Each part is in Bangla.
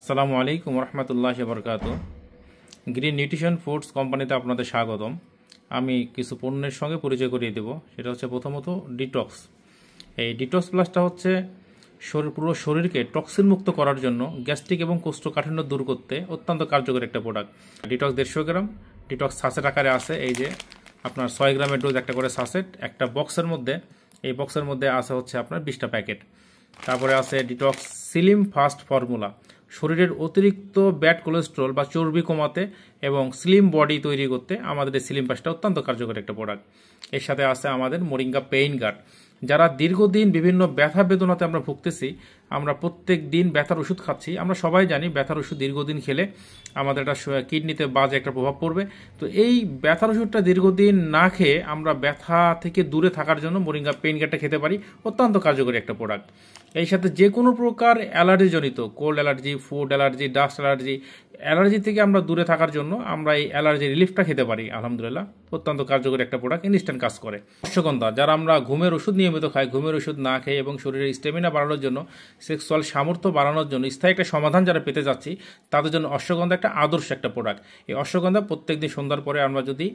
আসসালামু আলাইকুম রহমতুল্লাহি ওয়া বারাকাতুহু। গ্রিন নিউট্রিশন ফুডস কোম্পানিতে আপনাদের স্বাগতম। আমি কিছু পণ্যের সঙ্গে পরিচয় করিয়ে দেব। সেটা হচ্ছে প্রথমত ডিটক্স। এই ডিটক্স প্লাসটা হচ্ছে পুরো শরীরকে টক্সিন মুক্ত করার জন্য, গ্যাস্ট্রিক এবং কোষ্ঠকাঠিন্য দূর করতে অত্যন্ত কার্যকরী একটা প্রোডাক্ট। ডিটক্স 150 গ্রাম, ডিটক্স সাসেট আকারে আছে। এই যে আপনার 6 গ্রামের ডোজ একটা করে সাসেট, একটা বক্সের মধ্যে। এই বক্সের মধ্যে আছে হচ্ছে আপনার 20টা প্যাকেট। তারপরে আছে ডিটক্স স্লিম ফাস্ট ফর্মুলা, শরীরের অতিরিক্ত ব্যাড কোলেস্ট্রল বা চর্বি কমাতে এবং স্লিম বডি তৈরি করতে আমাদের এই স্লিম ফাস্টটা অত্যন্ত কার্যকরী একটা প্রোডাক্ট। এর সাথে আছে আমাদের মোরিঙ্গা পেইন গার্ড। যারা দীর্ঘদিন বিভিন্ন ব্যথা বেদনাতে আমরা ভুগতেছি, আমরা প্রত্যেক দিন ব্যথার ওষুধ খাচ্ছি, আমরা সবাই জানি ব্যথার ওষুধ দীর্ঘদিন খেলে আমাদের একটা কিডনিতে বাজে একটা প্রভাব পড়বে। তো এই ব্যথার ওষুধটা দীর্ঘদিন না খেয়ে আমরা ব্যথা থেকে দূরে থাকার জন্য মোরিঙ্গা পেইন গার্ডটা খেতে পারি। অত্যন্ত কার্যকরী একটা প্রোডাক্ট। এই সাথে যে কোনো প্রকার অ্যালার্জিজনিত, cold allergy, food allergy, dust allergy থেকে আমরা দূরে থাকার জন্য আমরা এই অ্যালার্জি রিলিফটা খেতে পারি। আলহামদুলিল্লাহ, অত্যন্ত কার্যকরী একটা প্রোডাক্ট, ইনস্ট্যান্ট কাজ করে। অশ্বগন্ধা, যারা আমরা ঘুমের ওষুধ নিয়মিত খাই, ঘুমের ওষুধ না খেয়ে এবং শরীরের স্টেমিনা বাড়ানোর জন্য, সেক্সুয়াল সামর্থ্য বাড়ানোর জন্য স্থায়ী একটা সমাধান যারা পেতে যাচ্ছি, তাদের জন্য অশ্বগন্ধা একটা আদর্শ একটা প্রোডাক্ট। এই অশ্বগন্ধা প্রত্যেকদিন সন্ধ্যার পরে আমরা যদি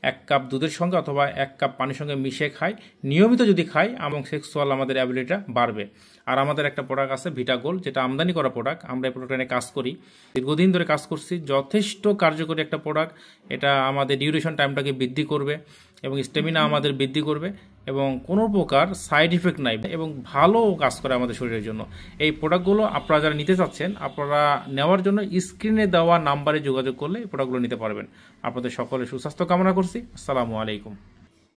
1 কাপ দুধের সঙ্গে অথবা 1 কাপ পানির সঙ্গে মিশিয়ে খাই, নিয়মিত যদি খাই, এবং সেক্সুয়াল আমাদের অ্যাবিলিটিটা বাড়বে। আর আমাদের একটা প্রোডাক্ট আছে ভিটাগোল, যেটা আমদানি করা প্রোডাক্ট। আমরা এই প্রোডাক্ট নিয়ে কাজ করি, দীর্ঘদিন ধরে কাজ করছি। যথেষ্ট কার্যকরী একটা প্রোডাক্ট। এটা আমাদের ডিউরেশন টাইমটাকে বৃদ্ধি করবে এবং স্টেমিনা আমাদের বৃদ্ধি করবে, এবং কোনো প্রকার সাইড ইফেক্ট নাই, এবং ভালো কাজ করে আমাদের শরীরের জন্য। এই প্রোডাক্টগুলো আপনারা যারা নিতে চাচ্ছেন, আপনারা নেওয়ার জন্য স্ক্রিনে দেওয়া নাম্বারে যোগাযোগ করলে এই প্রোডাক্টগুলো নিতে পারবেন। আপনাদের সকলের সুস্বাস্থ্য কামনা করছি। আসসালামু আলাইকুম।